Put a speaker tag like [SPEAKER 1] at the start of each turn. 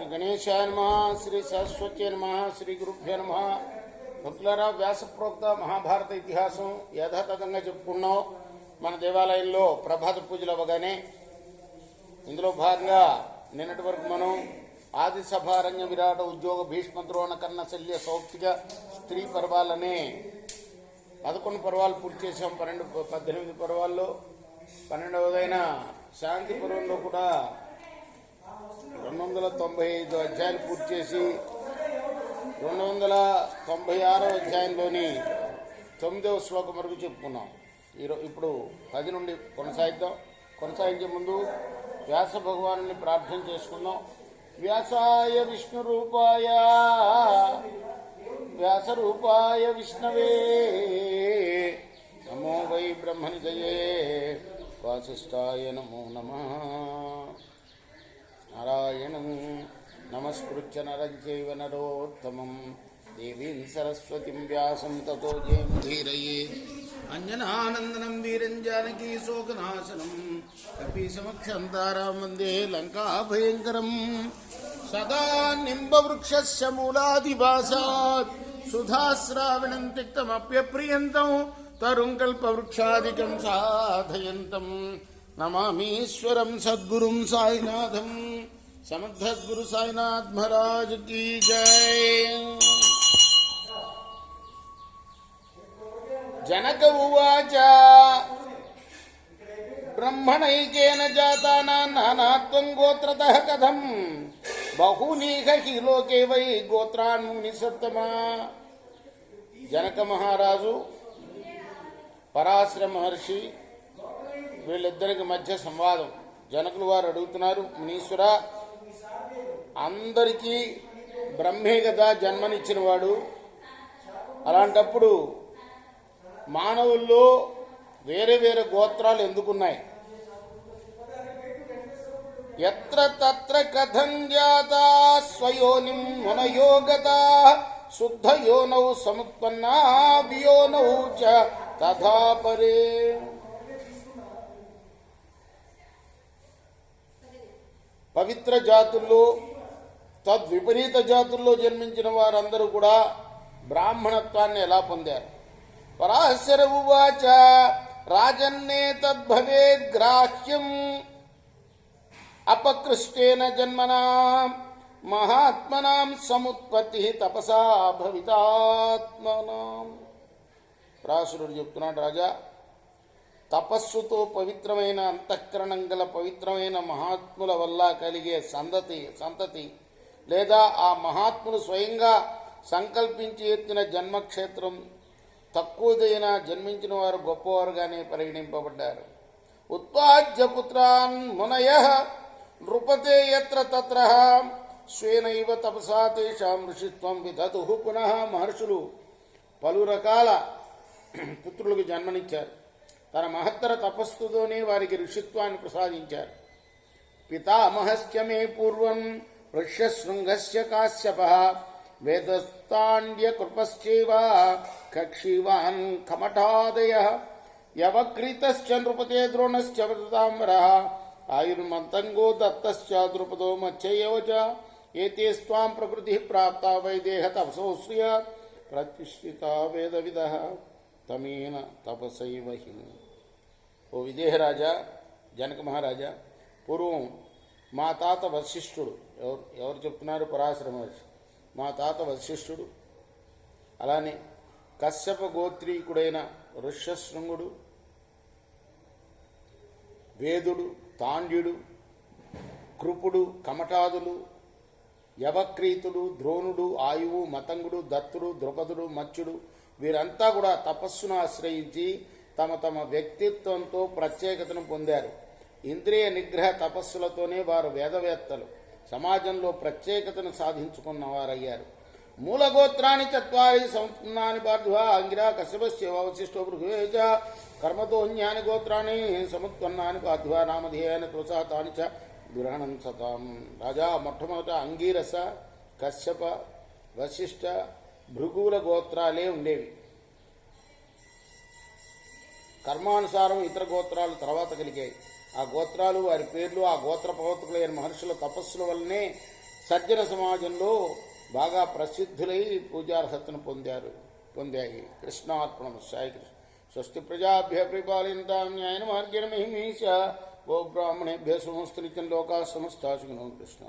[SPEAKER 1] శ్రీ గణేశాయ నమః, శ్రీ సరస్వతి నమః, శ్రీ గురుభ్యో నమః. భక్తులారా, వ్యాసప్రోక్త మహాభారత ఇతిహాసం యథాతథంగా చెప్పుకున్నాం. మన దేవాలయంలో ప్రభాత పూజలు అవ్వగానే ఇందులో భాగంగా నిన్నటి వరకు మనం ఆది సభారణ్య విరాట ఉద్యోగ భీష్మ ద్రోణ కర్ణ శల్య సౌప్తిక స్త్రీ పర్వాలనే 11 పర్వాలు పూర్తి చేసాం. 18 పర్వాల్లో 12వదైన శాంతి పర్వంలో కూడా 295 అధ్యాయాలు పూర్తి చేసి 296వ అధ్యాయంలోని 9వ శ్లోకం వరకు చెప్పుకున్నాం. ఇప్పుడు 10 నుండి కొనసాగించే ముందు వ్యాస భగవాను ప్రార్థన చేసుకుందాం. వ్యాసాయ విష్ణు రూపాయ వ్యాస రూపాయ విష్ణవే నమో వై బ్రహ్మనిధయే వాసిష్ఠాయ నమో నమః. నారాయణం నమస్కృత్య నరం చైవ నరోత్తమం దేవీం సరస్వతిం వ్యాసం తతో జయముదీరయే. అంజనానందనం వీరం జానకీ శోకనాశనం కపీసమక్షం తారాం వందే లంకాభయంకరం. సదా నింబవృక్షస్య మూలాదివాసాత్ సుధాశ్రావణం తిక్తమప్యప్రియంతం తరుం కల్పవృక్షాదికం సాధయంతం నమామీశ్వరం సద్గురుం సాయినాథం. సమర్థద్గురు సాయినాథ్ మహారాజ్ కీ జై. జనక ఉవాచ బ్రహ్మణైకేన జాతానాం నానాత్వం గోత్రతః కథం బహూనీహ హి లోకే వై గోత్రాన్ మునిసత్తమా. జనక మహారాజు, పరాశర మహర్షి, వీళ్ళిద్దరికి మధ్య సంవాదం. జనకులు వారు అడుగుతున్నారు, మునీశ్వర, అందరికీ బ్రహ్మే కదా జన్మనిచ్చినవాడు. అలాంటప్పుడు మానవుల్లో వేరే వేరే గోత్రాలు ఎందుకున్నాయి? ఎత్ర తత్ర కథం జాతా స్వయోనిం మునయోగతా శుద్ధయోనౌ సముత్పన్నా వియోనౌ చ తథా పరే. పవిత్ర జాతుల్లో తద్విపరీత జాతుల్లో జన్మించిన వారందరూ కూడా బ్రాహ్మణత్వాన్ని ఎలా పొందారు? పరాశర ఉవాచ రాజన్నే తద్భవేద్ గ్రాహ్యం అపకృష్టేన జన్మనా మహాత్మనాం సముత్పత్తి తపసా భవితాత్మనాం. పరాశరుడు చెప్తున్నాడు, రాజా, తపస్సుతో పవిత్రమైన అంతఃకరణం గల పవిత్రమైన మహాత్ముల వల్ల కలిగే సంతతి లేదా ఆ మహాత్ములు స్వయంగా సంకల్పించి ఎత్తిన జన్మక్షేత్రం తక్కువదైన జన్మించిన వారు గొప్పవారుగానే పరిగణింపబడ్డారు. ఉత్పాద్య పుత్రాన్ మునయః నృపతే యత్ర తత్ర స్వేనైవ తపసా తేషాం ఋషిత్వం విదతుః. పునః మహర్షులు పలు రకాల పుత్రులకు జన్మనిచ్చారు. తన మహత్తర తపస్సుతోనే వారికి ఋషిత్వాన్ని ప్రసాదించారు. పితామహస్య మే పూర్వం ఋష్యశృంగస్య కాశ్యపః వేదస్తాండ్య కృపశ్చైవ కక్షీవాన్ కమఠాదయః యవక్రీతశ్చ నృపతే ద్రోణశ్చ వృతాంబరః ఆయుర్మంతంగో దత్తశ్చ ద్రుపదో మత్స్యయవ చ ఏతే స్వాం ప్రకృతి ప్రాప్తా వైదేహ తపసోశ్రియ ప్రతిష్ఠితా వేదవిదః తమేన తపసైవ హి. ఓ విదేహరాజా, జనక మహారాజా, పూర్వం మా తాత వశిష్ఠుడు, ఎవరు చెప్తున్నారు? పరాశర మహర్షి. మా తాత వశిష్ఠుడు, అలానే కశ్యప గోత్రీకుడైన ఋష్యశృంగుడు, వేదుడు, తాండ్యుడు, కృపుడు, కమటాదులు, యవక్రీతుడు, ద్రోణుడు, ఆయువు, మతంగుడు, దత్తుడు, ద్రుపదుడు, మత్స్యుడు వీరంతా కూడా తపస్సును ఆశ్రయించి తమ తమ వ్యక్తిత్వంతో ప్రత్యేకతను పొందారు. ఇంద్రియ నిగ్రహ తపస్సులతోనే వారు వేదవేత్తలు, సమాజంలో ప్రత్యేకతను సాధించుకున్న వారయ్యారు. మూలగోత్రాన్ని చత్వారి సంపన్నాని పార్థివా అంగిరా కశ్యపస్య వశిష్ఠో భృగువేచ కర్మతోన్యాని గోత్రాన్ని సముత్పన్నాని పార్థివా నామధేయాన్ని తులసాతాని చ గ్రహణం సతాం. రాజా, మొట్టమొదట అంగీరస, కశ్యప, వశిష్ఠ, భృగువుల గోత్రాలే ఉండేవి. కర్మానుసారం ఇతర గోత్రాలు తర్వాత కలిగాయి. ఆ గోత్రాలు, వారి పేర్లు, ఆ గోత్ర ప్రవర్తకులైన మహర్షుల తపస్సుల వల్లనే సజ్జన సమాజంలో బాగా ప్రసిద్ధులై పూజార్హతను పొందాయి. కృష్ణార్పణం. సాయి కృష్ణ. స్వస్తి ప్రజాభ్య పరిపాలయంతాం న్యాయన మార్గేణ మహిమీశ. గో బ్రాహ్మణేభ్య సమస్తనిత్యం లోకా సమస్తా సుఖినో. కృష్ణ.